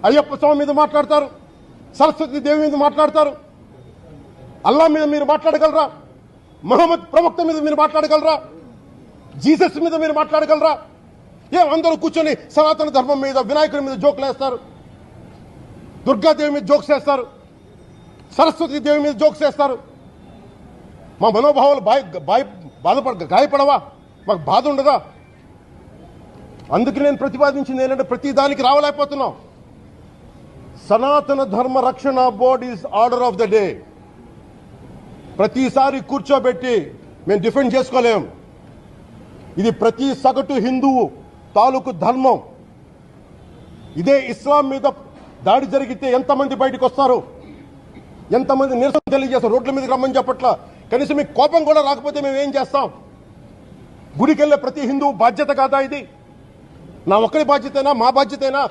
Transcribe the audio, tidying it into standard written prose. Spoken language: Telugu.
అయ్యప్ప స్వామి మీద మాట్లాడతారు, సరస్వతి దేవి మీద మాట్లాడతారు. అల్లా మీద మీరు మాట్లాడగలరా? మహమ్మద్ ప్రవక్త మీద మీరు మాట్లాడగలరా? జీసస్ మీద మీరు మాట్లాడగలరా? అందరూ కూర్చొని సనాతన ధర్మం మీద, వినాయకుడి మీద జోకులు వేస్తారు, దుర్గాదేవి మీద జోక్స్ వేస్తారు, సరస్వతి దేవి మీద జోక్స్ వేస్తారు. మా మనోభావాలు గాయపడవా? మాకు బాధ ఉండదా? అందుకే నేను ప్రతిపాదించింది ఏంటంటే ప్రతి దానికి రావలేకపోతున్నాం. సనాతన ధర్మ రక్షణ board is order of the day. ప్రతిసారి కూర్చోబెట్టి మేము డిఫెండ్ చేసుకోలేం. ఇది ప్రతి సగటు హిందువు తాలూకు ధర్మం. ఇదే ఇస్లాం మీద దాడి జరిగితే ఎంతమంది బయటకు వస్తారు, ఎంతమంది నిరసన తెలియజేస్తారు, రోడ్ల మీదకి రమ్మని చెప్పట్ల. కనీసం మీకు కోపం కూడా రాకపోతే మేము ఏం చేస్తాం? గుడికి వెళ్ళే ప్రతి హిందువు బాధ్యత కాదా ఇది? నా ఒక్కరి బాధ్యతేనా? మా బాధ్యతేనా?